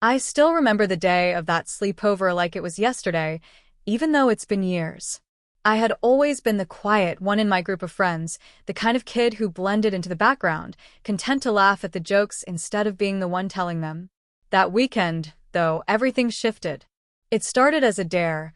I still remember the day of that sleepover like it was yesterday, even though it's been years. I had always been the quiet one in my group of friends, the kind of kid who blended into the background, content to laugh at the jokes instead of being the one telling them. That weekend, though, everything shifted. It started as a dare.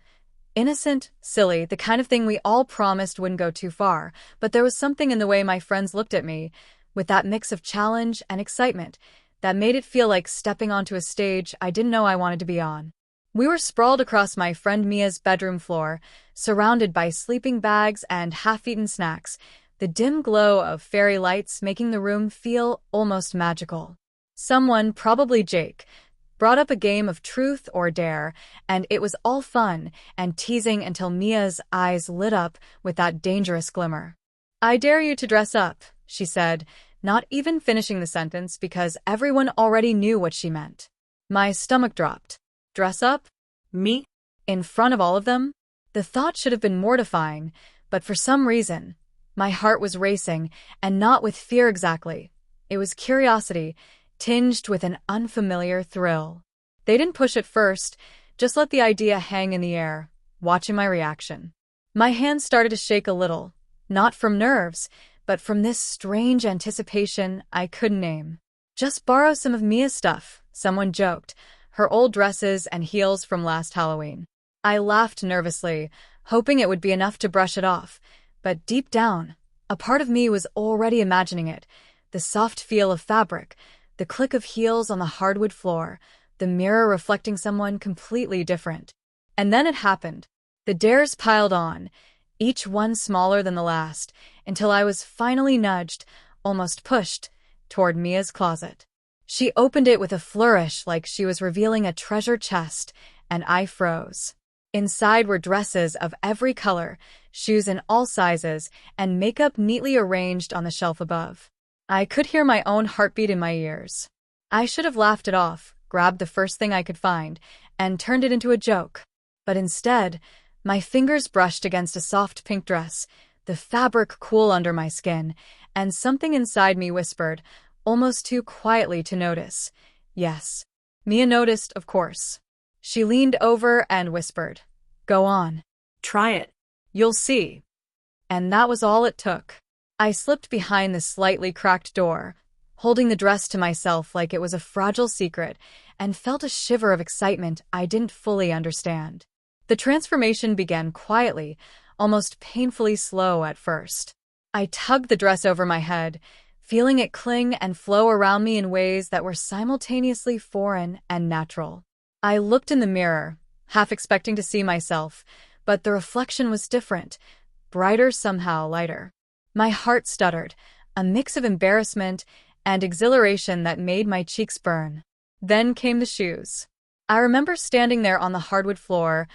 Innocent, silly, the kind of thing we all promised wouldn't go too far, but there was something in the way my friends looked at me, with that mix of challenge and excitement, that made it feel like stepping onto a stage I didn't know I wanted to be on. We were sprawled across my friend Mia's bedroom floor, surrounded by sleeping bags and half-eaten snacks, the dim glow of fairy lights making the room feel almost magical. Someone, probably Jake, brought up a game of truth or dare, and it was all fun and teasing until Mia's eyes lit up with that dangerous glimmer. "I dare you to dress up," she said, not even finishing the sentence because everyone already knew what she meant. My stomach dropped. Dress up? Me? In front of all of them? The thought should have been mortifying, but for some reason, my heart was racing, and not with fear exactly. It was curiosity, tinged with an unfamiliar thrill. They didn't push at first, just let the idea hang in the air, watching my reaction. My hands started to shake a little, not from nerves, but from this strange anticipation I couldn't name. "Just borrow some of Mia's stuff," someone joked, her old dresses and heels from last Halloween. I laughed nervously, hoping it would be enough to brush it off, but deep down, a part of me was already imagining it, the soft feel of fabric, the click of heels on the hardwood floor, the mirror reflecting someone completely different. And then it happened. The dares piled on, each one smaller than the last, until I was finally nudged, almost pushed, toward Mia's closet. She opened it with a flourish like she was revealing a treasure chest, and I froze. Inside were dresses of every color, shoes in all sizes, and makeup neatly arranged on the shelf above. I could hear my own heartbeat in my ears. I should have laughed it off, grabbed the first thing I could find, and turned it into a joke. But instead, my fingers brushed against a soft pink dress, the fabric cool under my skin, and something inside me whispered, almost too quietly to notice. Yes. Mia noticed, of course. She leaned over and whispered, "Go on. Try it. You'll see." And that was all it took. I slipped behind the slightly cracked door, holding the dress to myself like it was a fragile secret, and felt a shiver of excitement I didn't fully understand. The transformation began quietly, almost painfully slow at first. I tugged the dress over my head, feeling it cling and flow around me in ways that were simultaneously foreign and natural. I looked in the mirror, half expecting to see myself, but the reflection was different, brighter somehow lighter. My heart stuttered, a mix of embarrassment and exhilaration that made my cheeks burn. Then came the shoes. I remember standing there on the hardwood floor,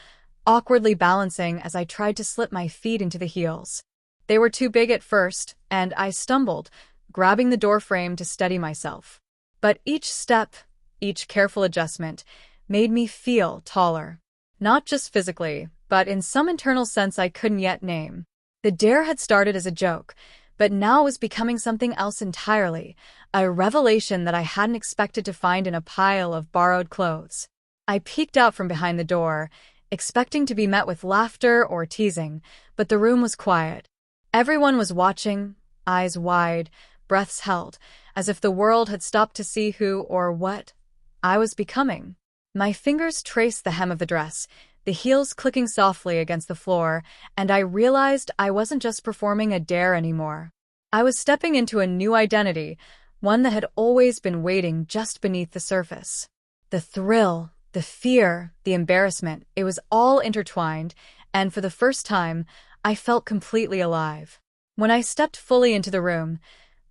awkwardly balancing as I tried to slip my feet into the heels. They were too big at first, and I stumbled, grabbing the door frame to steady myself. But each step, each careful adjustment, made me feel taller. Not just physically, but in some internal sense I couldn't yet name. The dare had started as a joke, but now was becoming something else entirely, a revelation that I hadn't expected to find in a pile of borrowed clothes. I peeked out from behind the door, expecting to be met with laughter or teasing, but the room was quiet. Everyone was watching, eyes wide, breaths held, as if the world had stopped to see who or what I was becoming. My fingers traced the hem of the dress, the heels clicking softly against the floor, and I realized I wasn't just performing a dare anymore. I was stepping into a new identity, one that had always been waiting just beneath the surface. The thrill, the fear, the embarrassment, it was all intertwined, and for the first time, I felt completely alive. When I stepped fully into the room,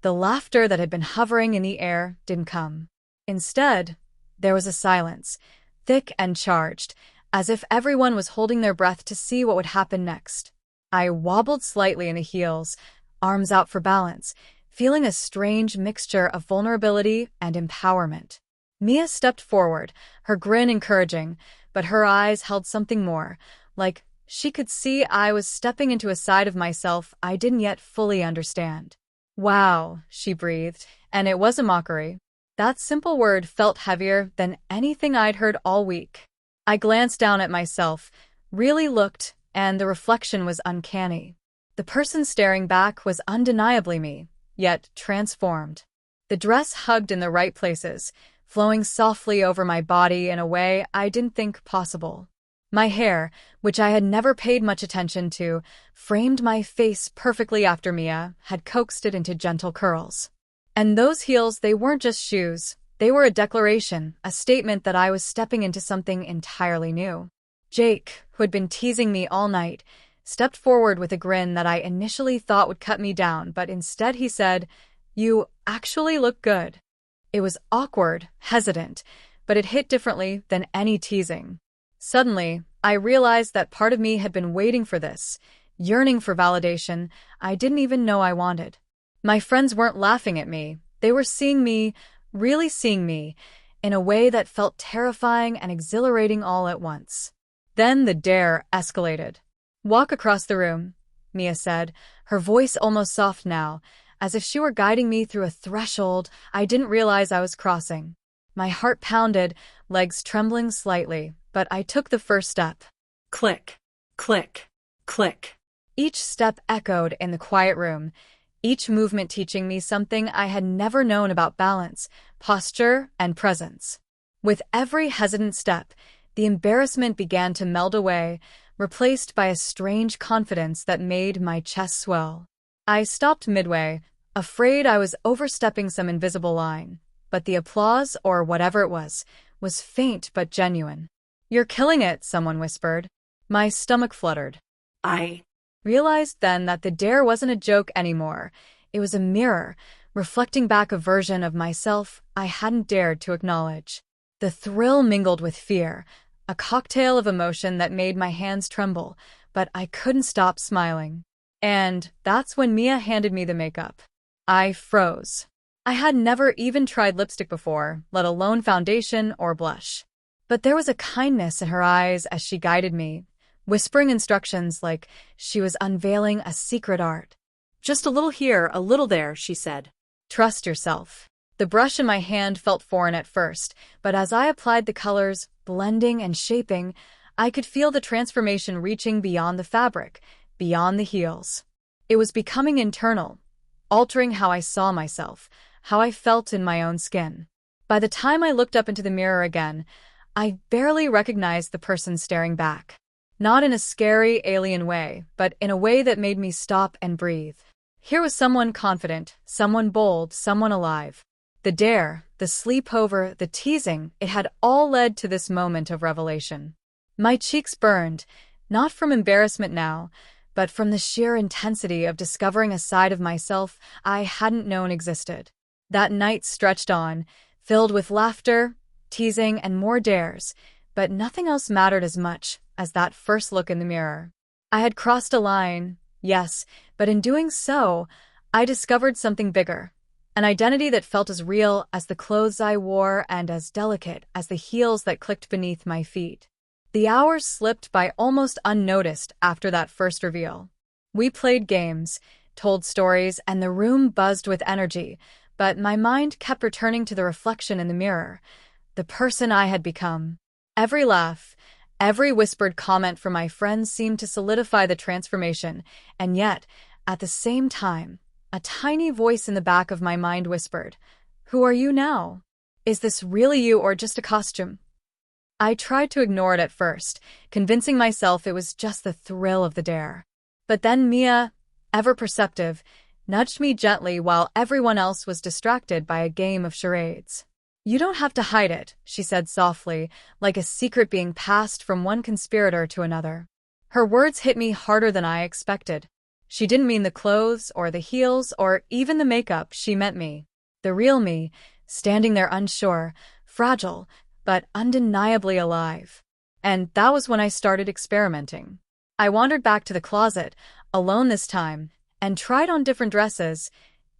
the laughter that had been hovering in the air didn't come. Instead, there was a silence, thick and charged, as if everyone was holding their breath to see what would happen next. I wobbled slightly in the heels, arms out for balance, feeling a strange mixture of vulnerability and empowerment. Mia stepped forward, her grin encouraging, but her eyes held something more, like she could see I was stepping into a side of myself I didn't yet fully understand. "Wow," she breathed, and it was a mockery. That simple word felt heavier than anything I'd heard all week. I glanced down at myself, really looked, and the reflection was uncanny. The person staring back was undeniably me, yet transformed. The dress hugged in the right places, flowing softly over my body in a way I didn't think possible. My hair, which I had never paid much attention to, framed my face perfectly after Mia had coaxed it into gentle curls. And those heels, they weren't just shoes. They were a declaration, a statement that I was stepping into something entirely new. Jake, who had been teasing me all night, stepped forward with a grin that I initially thought would cut me down, but instead he said, "You actually look good." It was awkward, hesitant, but it hit differently than any teasing. Suddenly, I realized that part of me had been waiting for this, yearning for validation I didn't even know I wanted. My friends weren't laughing at me. They were seeing me, really seeing me, in a way that felt terrifying and exhilarating all at once. Then the dare escalated. "Walk across the room," Mia said, her voice almost soft now, as if she were guiding me through a threshold I didn't realize I was crossing. My heart pounded, legs trembling slightly, but I took the first step. Click, click, click. Each step echoed in the quiet room, each movement teaching me something I had never known about balance, posture, and presence. With every hesitant step, the embarrassment began to melt away, replaced by a strange confidence that made my chest swell. I stopped midway, afraid I was overstepping some invisible line, but the applause, or whatever it was faint but genuine. "You're killing it," someone whispered. My stomach fluttered. I realized then that the dare wasn't a joke anymore. It was a mirror, reflecting back a version of myself I hadn't dared to acknowledge. The thrill mingled with fear, a cocktail of emotion that made my hands tremble, but I couldn't stop smiling. And that's when Mia handed me the makeup. I froze. I had never even tried lipstick before, let alone foundation or blush. But there was a kindness in her eyes as she guided me, whispering instructions like she was unveiling a secret art. "Just a little here, a little there," she said. "Trust yourself." The brush in my hand felt foreign at first, but as I applied the colors, blending and shaping, I could feel the transformation reaching beyond the fabric, beyond the heels. It was becoming internal, altering how I saw myself, how I felt in my own skin. By the time I looked up into the mirror again, I barely recognized the person staring back. Not in a scary, alien way, but in a way that made me stop and breathe. Here was someone confident, someone bold, someone alive. The dare, the sleepover, the teasing, it had all led to this moment of revelation. My cheeks burned, not from embarrassment now, but from the sheer intensity of discovering a side of myself I hadn't known existed. That night stretched on, filled with laughter, teasing, and more dares, but nothing else mattered as much as that first look in the mirror. I had crossed a line, yes, but in doing so, I discovered something bigger. An identity that felt as real as the clothes I wore and as delicate as the heels that clicked beneath my feet. The hours slipped by almost unnoticed after that first reveal. We played games, told stories, and the room buzzed with energy, but my mind kept returning to the reflection in the mirror, the person I had become. Every laugh, every whispered comment from my friends seemed to solidify the transformation, and yet, at the same time, a tiny voice in the back of my mind whispered, "Who are you now? Is this really you or just a costume?" I tried to ignore it at first, convincing myself it was just the thrill of the dare. But then Mia, ever perceptive, nudged me gently while everyone else was distracted by a game of charades. "You don't have to hide it," she said softly, like a secret being passed from one conspirator to another. Her words hit me harder than I expected. She didn't mean the clothes or the heels or even the makeup, she meant me. The real me, standing there unsure, fragile, but undeniably alive. And that was when I started experimenting. I wandered back to the closet, alone this time, and tried on different dresses,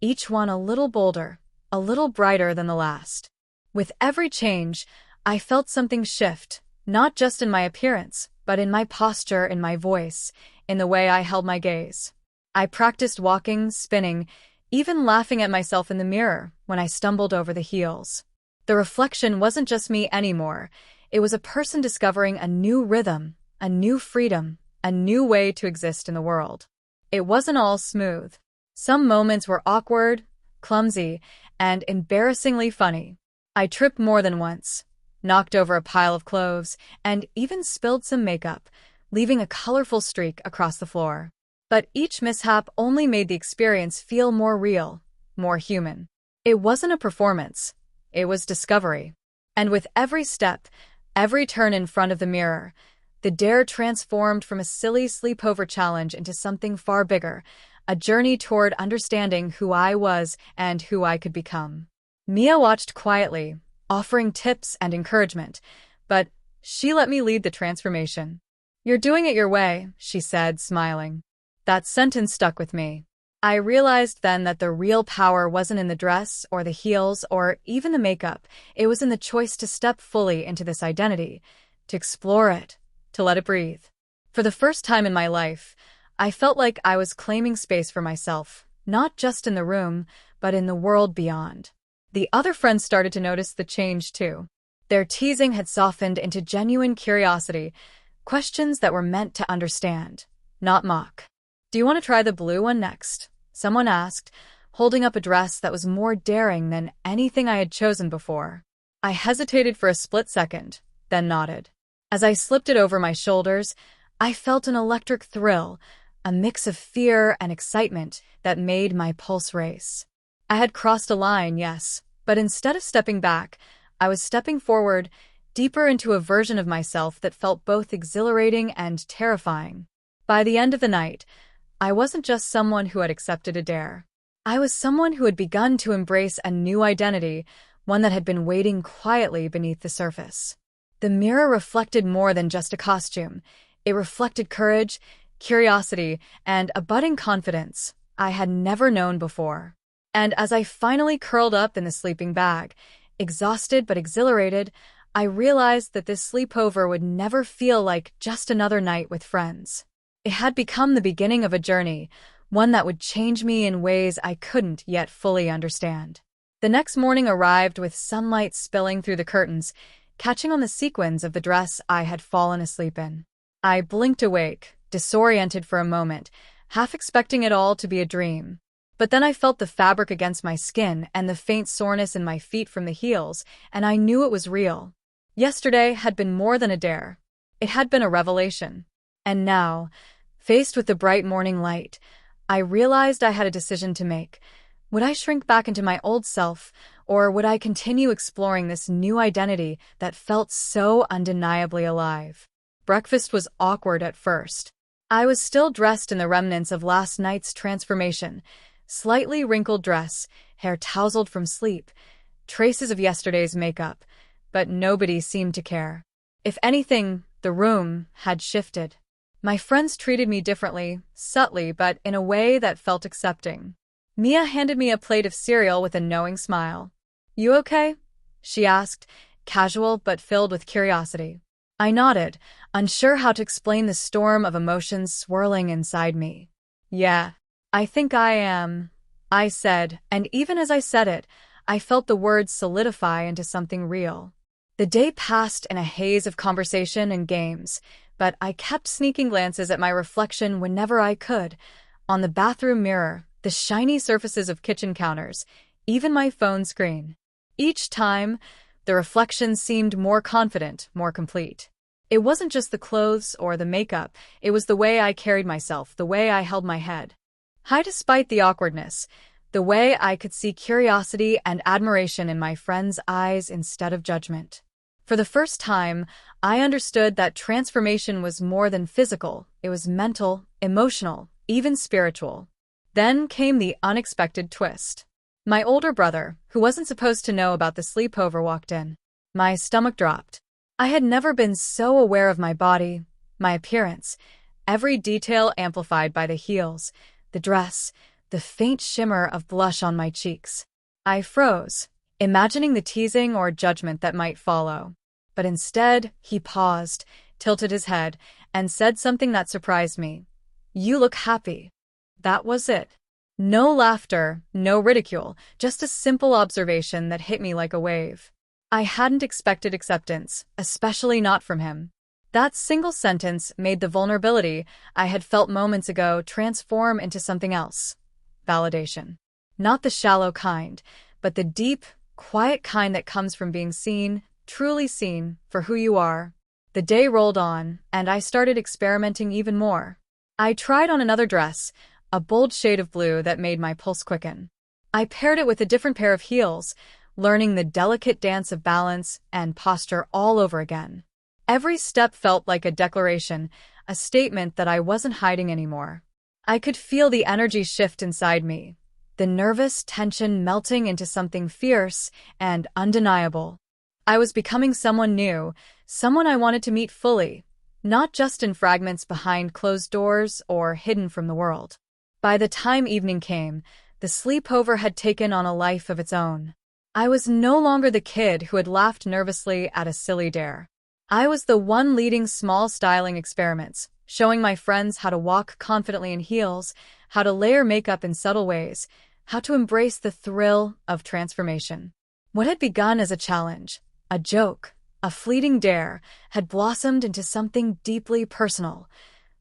each one a little bolder, a little brighter than the last. With every change, I felt something shift, not just in my appearance, but in my posture, in my voice, in the way I held my gaze. I practiced walking, spinning, even laughing at myself in the mirror when I stumbled over the heels. The reflection wasn't just me anymore. It was a person discovering a new rhythm, a new freedom, a new way to exist in the world. It wasn't all smooth. Some moments were awkward, clumsy, and embarrassingly funny. I tripped more than once, knocked over a pile of clothes, and even spilled some makeup, leaving a colorful streak across the floor. But each mishap only made the experience feel more real, more human. It wasn't a performance. It was discovery. And with every step, every turn in front of the mirror, the dare transformed from a silly sleepover challenge into something far bigger, a journey toward understanding who I was and who I could become. Mia watched quietly, offering tips and encouragement, but she let me lead the transformation. "You're doing it your way," she said, smiling. That sentence stuck with me. I realized then that the real power wasn't in the dress or the heels or even the makeup. It was in the choice to step fully into this identity, to explore it, to let it breathe. For the first time in my life, I felt like I was claiming space for myself, not just in the room, but in the world beyond. The other friends started to notice the change too. Their teasing had softened into genuine curiosity, questions that were meant to understand, not mock. "Do you want to try the blue one next?" someone asked, holding up a dress that was more daring than anything I had chosen before. I hesitated for a split second, then nodded. As I slipped it over my shoulders, I felt an electric thrill, a mix of fear and excitement that made my pulse race. I had crossed a line, yes, but instead of stepping back, I was stepping forward, deeper into a version of myself that felt both exhilarating and terrifying. By the end of the night, I wasn't just someone who had accepted a dare. I was someone who had begun to embrace a new identity, one that had been waiting quietly beneath the surface. The mirror reflected more than just a costume. It reflected courage, curiosity, and a budding confidence I had never known before. And as I finally curled up in the sleeping bag, exhausted but exhilarated, I realized that this sleepover would never feel like just another night with friends. It had become the beginning of a journey, one that would change me in ways I couldn't yet fully understand. The next morning arrived with sunlight spilling through the curtains, catching on the sequins of the dress I had fallen asleep in. I blinked awake, disoriented for a moment, half expecting it all to be a dream. But then I felt the fabric against my skin and the faint soreness in my feet from the heels, and I knew it was real. Yesterday had been more than a dare. It had been a revelation. And now, faced with the bright morning light, I realized I had a decision to make. Would I shrink back into my old self, or would I continue exploring this new identity that felt so undeniably alive? Breakfast was awkward at first. I was still dressed in the remnants of last night's transformation, slightly wrinkled dress, hair tousled from sleep, traces of yesterday's makeup, but nobody seemed to care. If anything, the room had shifted. My friends treated me differently, subtly, but in a way that felt accepting. Mia handed me a plate of cereal with a knowing smile. "You okay?" she asked, casual but filled with curiosity. I nodded, unsure how to explain the storm of emotions swirling inside me. "Yeah, I think I am," I said, and even as I said it, I felt the words solidify into something real. The day passed in a haze of conversation and games, but I kept sneaking glances at my reflection whenever I could. On the bathroom mirror, the shiny surfaces of kitchen counters, even my phone screen. Each time, the reflection seemed more confident, more complete. It wasn't just the clothes or the makeup, it was the way I carried myself, the way I held my head. High despite the awkwardness, the way I could see curiosity and admiration in my friends' eyes instead of judgment. For the first time, I understood that transformation was more than physical, it was mental, emotional, even spiritual. Then came the unexpected twist. My older brother, who wasn't supposed to know about the sleepover, walked in. My stomach dropped. I had never been so aware of my body, my appearance, every detail amplified by the heels, the dress, the faint shimmer of blush on my cheeks. I froze, imagining the teasing or judgment that might follow. But instead, he paused, tilted his head, and said something that surprised me. "You look happy." That was it. No laughter, no ridicule, just a simple observation that hit me like a wave. I hadn't expected acceptance, especially not from him. That single sentence made the vulnerability I had felt moments ago transform into something else. Validation. Not the shallow kind, but the deep, quiet kind that comes from being seen, truly seen, for who you are. The day rolled on, and I started experimenting even more. I tried on another dress, a bold shade of blue that made my pulse quicken. I paired it with a different pair of heels, learning the delicate dance of balance and posture all over again. Every step felt like a declaration, a statement that I wasn't hiding anymore. I could feel the energy shift inside me, the nervous tension melting into something fierce and undeniable. I was becoming someone new, someone I wanted to meet fully, not just in fragments behind closed doors or hidden from the world. By the time evening came, the sleepover had taken on a life of its own. I was no longer the kid who had laughed nervously at a silly dare. I was the one leading small styling experiments, showing my friends how to walk confidently in heels, how to layer makeup in subtle ways, how to embrace the thrill of transformation. What had begun as a challenge, a joke, a fleeting dare, had blossomed into something deeply personal,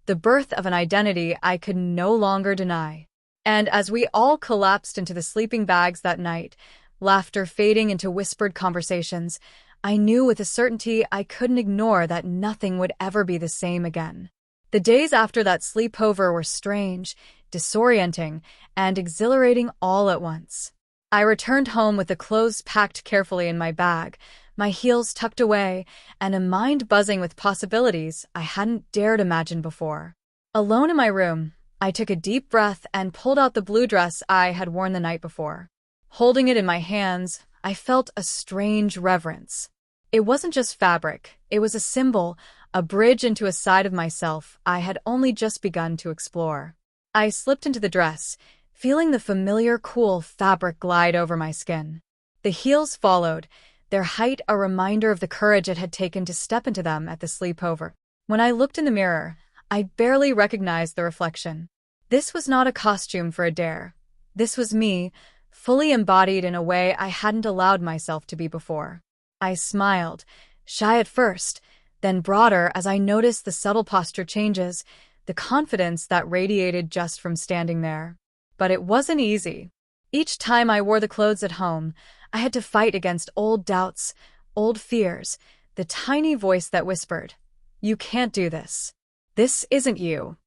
the birth of an identity I could no longer deny. And as we all collapsed into the sleeping bags that night, laughter fading into whispered conversations, I knew with a certainty I couldn't ignore that nothing would ever be the same again. The days after that sleepover were strange, disorienting, and exhilarating all at once. I returned home with the clothes packed carefully in my bag, my heels tucked away, and a mind buzzing with possibilities I hadn't dared imagine before. Alone in my room, I took a deep breath and pulled out the blue dress I had worn the night before. Holding it in my hands, I felt a strange reverence. It wasn't just fabric, it was a symbol, a bridge into a side of myself I had only just begun to explore. I slipped into the dress, feeling the familiar cool fabric glide over my skin. The heels followed, their height a reminder of the courage it had taken to step into them at the sleepover. When I looked in the mirror, I barely recognized the reflection. This was not a costume for a dare. This was me, fully embodied in a way I hadn't allowed myself to be before. I smiled, shy at first, then broader as I noticed the subtle posture changes, the confidence that radiated just from standing there. But it wasn't easy. Each time I wore the clothes at home, I had to fight against old doubts, old fears, the tiny voice that whispered, "You can't do this. This isn't you."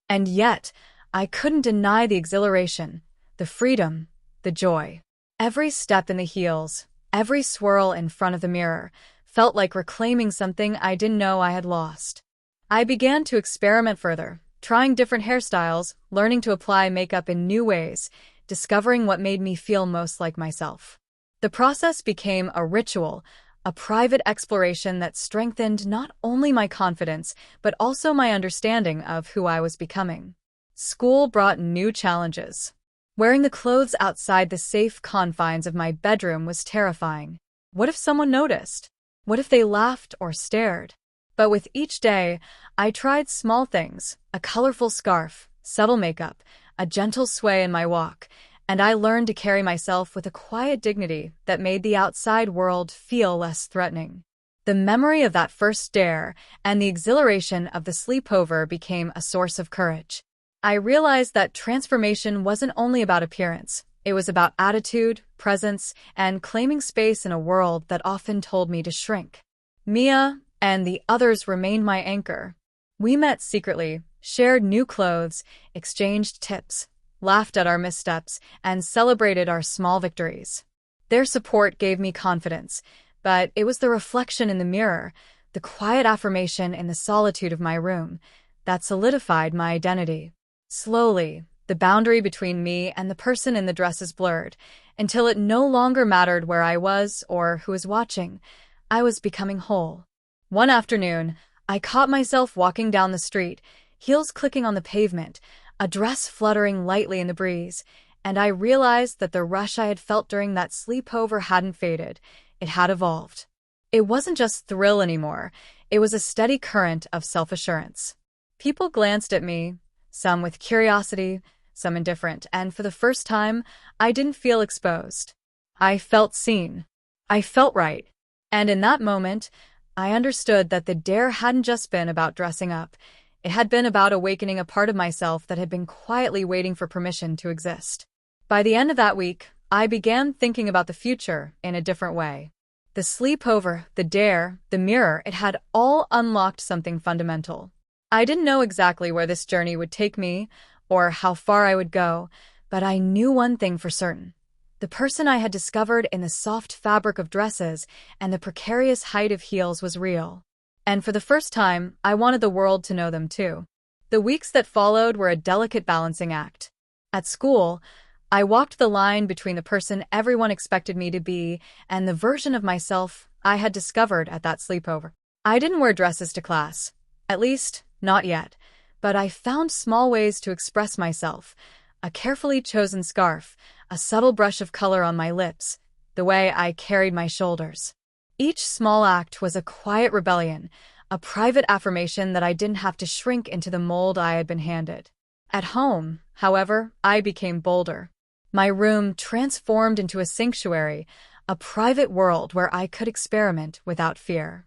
And yet, I couldn't deny the exhilaration, the freedom, the joy. Every step in the heels, every swirl in front of the mirror, felt like reclaiming something I didn't know I had lost. I began to experiment further, trying different hairstyles, learning to apply makeup in new ways, discovering what made me feel most like myself. The process became a ritual, a private exploration that strengthened not only my confidence, but also my understanding of who I was becoming. School brought new challenges. Wearing the clothes outside the safe confines of my bedroom was terrifying. What if someone noticed? What if they laughed or stared? But with each day, I tried small things, a colorful scarf, subtle makeup, a gentle sway in my walk, and I learned to carry myself with a quiet dignity that made the outside world feel less threatening. The memory of that first dare and the exhilaration of the sleepover became a source of courage. I realized that transformation wasn't only about appearance. It was about attitude, presence, and claiming space in a world that often told me to shrink. Mia and the others remained my anchor. We met secretly, shared new clothes, exchanged tips, laughed at our missteps, and celebrated our small victories. Their support gave me confidence, but it was the reflection in the mirror, the quiet affirmation in the solitude of my room, that solidified my identity. Slowly, the boundary between me and the person in the dresses blurred, until it no longer mattered where I was or who was watching. I was becoming whole. One afternoon, I caught myself walking down the street, heels clicking on the pavement, a dress fluttering lightly in the breeze, and I realized that the rush I had felt during that sleepover hadn't faded. It had evolved. It wasn't just thrill anymore. It was a steady current of self-assurance. People glanced at me, some with curiosity, some indifferent, and for the first time, I didn't feel exposed. I felt seen. I felt right. And in that moment, I understood that the dare hadn't just been about dressing up. It had been about awakening a part of myself that had been quietly waiting for permission to exist. By the end of that week, I began thinking about the future in a different way. The sleepover, the dare, the mirror, it had all unlocked something fundamental. I didn't know exactly where this journey would take me or how far I would go, but I knew one thing for certain. The person I had discovered in the soft fabric of dresses and the precarious height of heels was real. And for the first time, I wanted the world to know them too. The weeks that followed were a delicate balancing act. At school, I walked the line between the person everyone expected me to be and the version of myself I had discovered at that sleepover. I didn't wear dresses to class, at least, not yet, but I found small ways to express myself. A carefully chosen scarf, a subtle brush of color on my lips, the way I carried my shoulders. Each small act was a quiet rebellion, a private affirmation that I didn't have to shrink into the mold I had been handed. At home, however, I became bolder. My room transformed into a sanctuary, a private world where I could experiment without fear.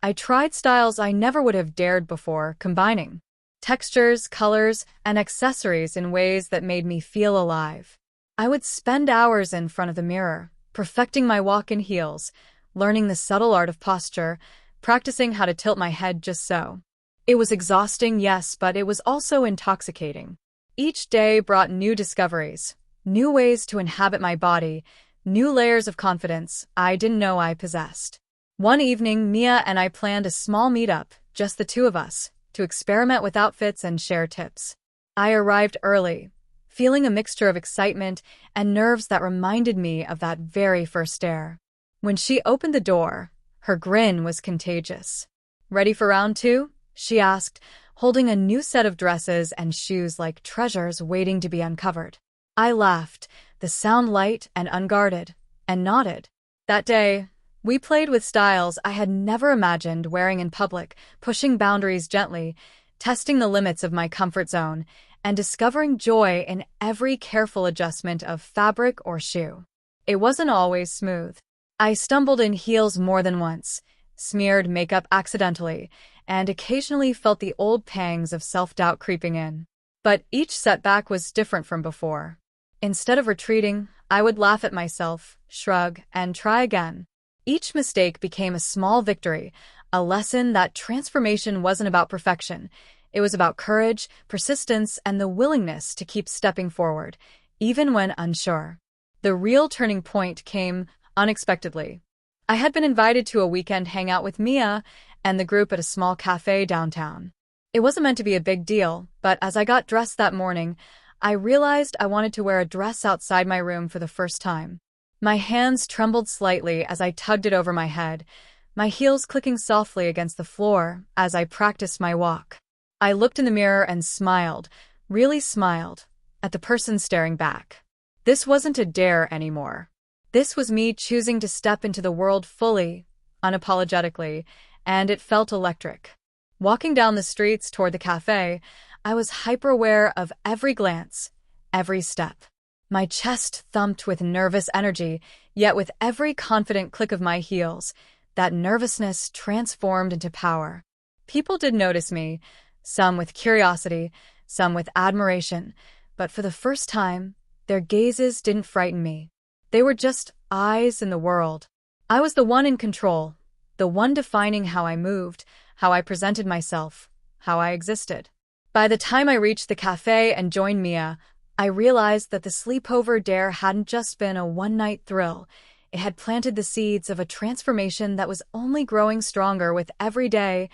I tried styles I never would have dared before, combining textures, colors, and accessories in ways that made me feel alive. I would spend hours in front of the mirror, perfecting my walk in heels, learning the subtle art of posture, practicing how to tilt my head just so. It was exhausting, yes, but it was also intoxicating. Each day brought new discoveries, new ways to inhabit my body, new layers of confidence I didn't know I possessed. One evening, Mia and I planned a small meetup, just the two of us, to experiment with outfits and share tips. I arrived early, feeling a mixture of excitement and nerves that reminded me of that very first dare. When she opened the door, her grin was contagious. "Ready for round two?" she asked, holding a new set of dresses and shoes like treasures waiting to be uncovered. I laughed, the sound light and unguarded, and nodded. That day, we played with styles I had never imagined wearing in public, pushing boundaries gently, testing the limits of my comfort zone, and discovering joy in every careful adjustment of fabric or shoe. It wasn't always smooth. I stumbled in heels more than once, smeared makeup accidentally, and occasionally felt the old pangs of self-doubt creeping in. But each setback was different from before. Instead of retreating, I would laugh at myself, shrug, and try again. Each mistake became a small victory, a lesson that transformation wasn't about perfection. It was about courage, persistence, and the willingness to keep stepping forward, even when unsure. The real turning point came unexpectedly. I had been invited to a weekend hangout with Mia and the group at a small cafe downtown. It wasn't meant to be a big deal, but as I got dressed that morning, I realized I wanted to wear a dress outside my room for the first time. My hands trembled slightly as I tugged it over my head, my heels clicking softly against the floor as I practiced my walk. I looked in the mirror and smiled, really smiled, at the person staring back. This wasn't a dare anymore. This was me choosing to step into the world fully, unapologetically, and it felt electric. Walking down the streets toward the cafe, I was hyper-aware of every glance, every step. My chest thumped with nervous energy, yet with every confident click of my heels, that nervousness transformed into power. People did notice me, some with curiosity, some with admiration, but for the first time, their gazes didn't frighten me. They were just eyes in the world. I was the one in control, the one defining how I moved, how I presented myself, how I existed. By the time I reached the cafe and joined Mia, I realized that the sleepover dare hadn't just been a one-night thrill. It had planted the seeds of a transformation that was only growing stronger with every day,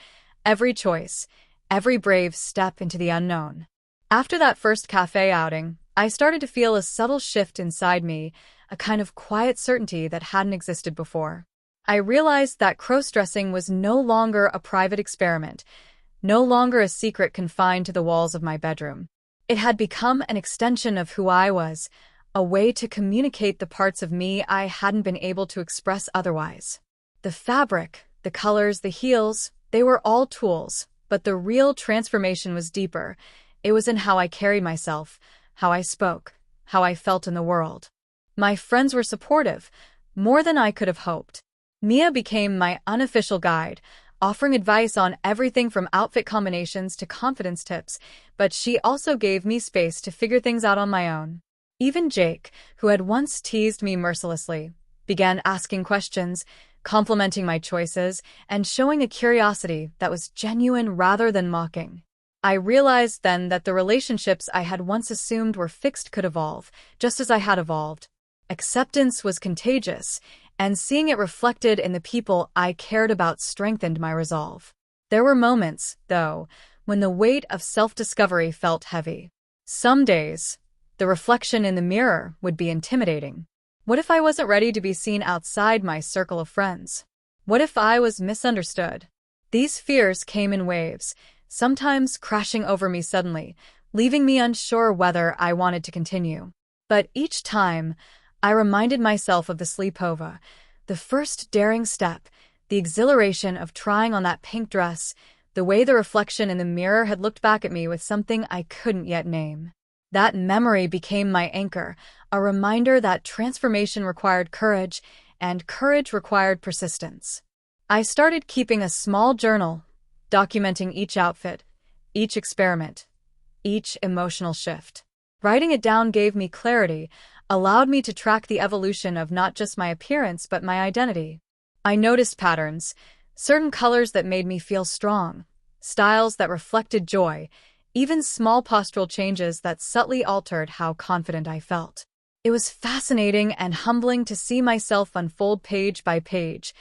every choice, every brave step into the unknown. After that first cafe outing, I started to feel a subtle shift inside me, a kind of quiet certainty that hadn't existed before. I realized that crossdressing was no longer a private experiment, no longer a secret confined to the walls of my bedroom. It had become an extension of who I was, a way to communicate the parts of me I hadn't been able to express otherwise. The fabric, the colors, the heels, they were all tools, but the real transformation was deeper. It was in how I carried myself, how I spoke, how I felt in the world. My friends were supportive, more than I could have hoped. Mia became my unofficial guide, offering advice on everything from outfit combinations to confidence tips, but she also gave me space to figure things out on my own. Even Jake, who had once teased me mercilessly, began asking questions, complimenting my choices, and showing a curiosity that was genuine rather than mocking. I realized then that the relationships I had once assumed were fixed could evolve, just as I had evolved. Acceptance was contagious, and seeing it reflected in the people I cared about strengthened my resolve. There were moments, though, when the weight of self-discovery felt heavy. Some days, the reflection in the mirror would be intimidating. What if I wasn't ready to be seen outside my circle of friends? What if I was misunderstood? These fears came in waves, sometimes crashing over me suddenly, leaving me unsure whether I wanted to continue. But each time, I reminded myself of the sleepover, the first daring step, the exhilaration of trying on that pink dress, the way the reflection in the mirror had looked back at me with something I couldn't yet name. That memory became my anchor, a reminder that transformation required courage, and courage required persistence. I started keeping a small journal, documenting each outfit, each experiment, each emotional shift. Writing it down gave me clarity, allowed me to track the evolution of not just my appearance but my identity. I noticed patterns, certain colors that made me feel strong, styles that reflected joy, even small postural changes that subtly altered how confident I felt. It was fascinating and humbling to see myself unfold page by page,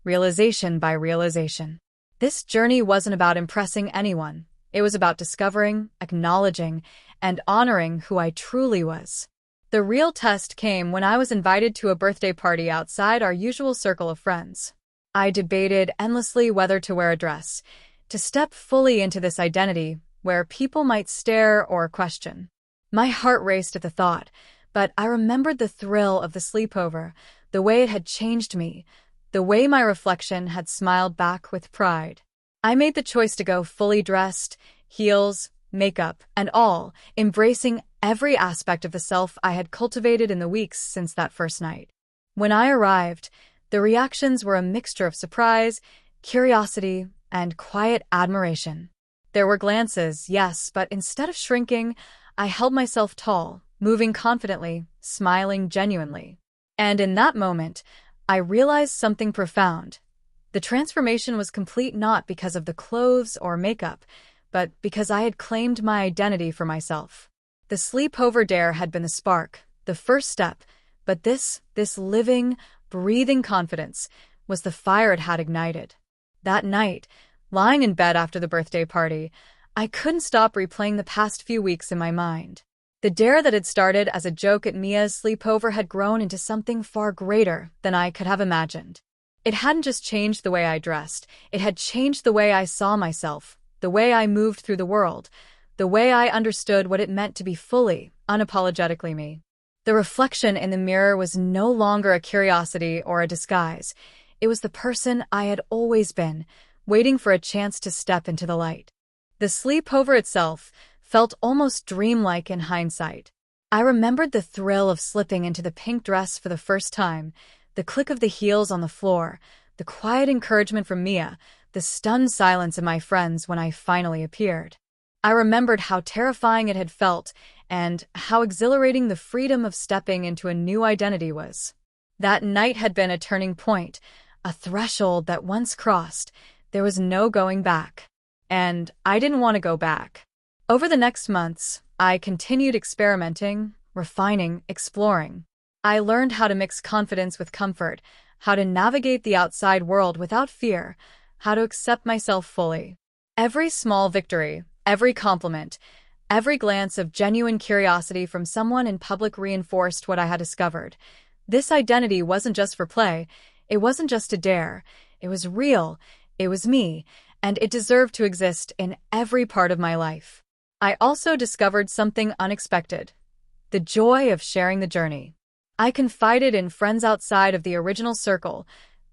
realization by realization. This journey wasn't about impressing anyone. It was about discovering, acknowledging, and honoring who I truly was. The real test came when I was invited to a birthday party outside our usual circle of friends. I debated endlessly whether to wear a dress, to step fully into this identity where people might stare or question. My heart raced at the thought, but I remembered the thrill of the sleepover, the way it had changed me, the way my reflection had smiled back with pride. I made the choice to go fully dressed, heels, makeup, and all, embracing every aspect of the self I had cultivated in the weeks since that first night. When I arrived, the reactions were a mixture of surprise, curiosity, and quiet admiration. There were glances, yes, but instead of shrinking, I held myself tall, moving confidently, smiling genuinely. And in that moment, I realized something profound. The transformation was complete not because of the clothes or makeup, but because I had claimed my identity for myself. The sleepover dare had been the spark, the first step, but this living, breathing confidence was the fire it had ignited. That night, lying in bed after the birthday party, I couldn't stop replaying the past few weeks in my mind. The dare that had started as a joke at Mia's sleepover had grown into something far greater than I could have imagined. It hadn't just changed the way I dressed, it had changed the way I saw myself, the way I moved through the world, the way I understood what it meant to be fully, unapologetically me. The reflection in the mirror was no longer a curiosity or a disguise. It was the person I had always been, waiting for a chance to step into the light. The sleepover itself felt almost dreamlike in hindsight. I remembered the thrill of slipping into the pink dress for the first time, the click of the heels on the floor, the quiet encouragement from Mia, the stunned silence of my friends when I finally appeared. I remembered how terrifying it had felt and how exhilarating the freedom of stepping into a new identity was. That night had been a turning point, a threshold that once crossed, there was no going back. And I didn't want to go back. Over the next months, I continued experimenting, refining, exploring. I learned how to mix confidence with comfort, how to navigate the outside world without fear, how to accept myself fully. Every small victory, every compliment, every glance of genuine curiosity from someone in public reinforced what I had discovered. This identity wasn't just for play, it wasn't just a dare, it was real, it was me, and it deserved to exist in every part of my life. I also discovered something unexpected, the joy of sharing the journey. I confided in friends outside of the original circle,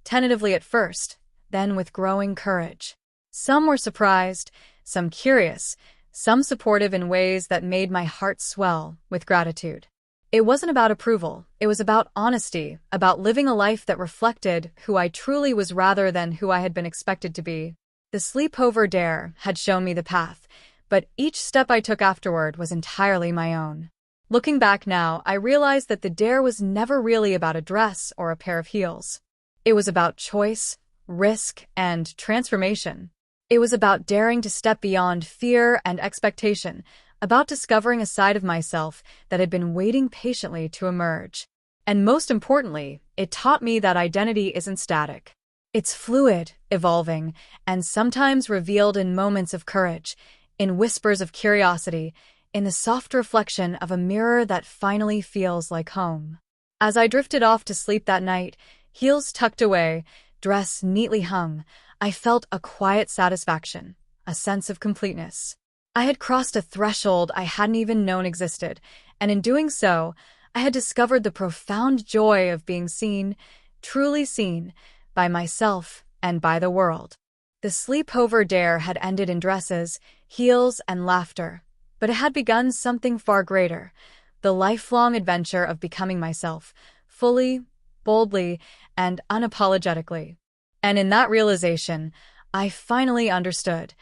tentatively at first, then with growing courage. Some were surprised, some curious, some supportive in ways that made my heart swell with gratitude. It wasn't about approval. It was about honesty, about living a life that reflected who I truly was rather than who I had been expected to be. The sleepover dare had shown me the path, but each step I took afterward was entirely my own. Looking back now, I realized that the dare was never really about a dress or a pair of heels. It was about choice, risk, and transformation. It was about daring to step beyond fear and expectation, about discovering a side of myself that had been waiting patiently to emerge. And most importantly, it taught me that identity isn't static. It's fluid, evolving, and sometimes revealed in moments of courage, in whispers of curiosity, in the soft reflection of a mirror that finally feels like home. As I drifted off to sleep that night, heels tucked away, dress neatly hung, I felt a quiet satisfaction, a sense of completeness. I had crossed a threshold I hadn't even known existed, and in doing so, I had discovered the profound joy of being seen, truly seen, by myself and by the world. The sleepover dare had ended in dresses, heels, and laughter, but it had begun something far greater, the lifelong adventure of becoming myself, fully, boldly, and unapologetically. And in that realization, I finally understood.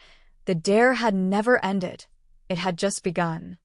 The dare had never ended. It had just begun.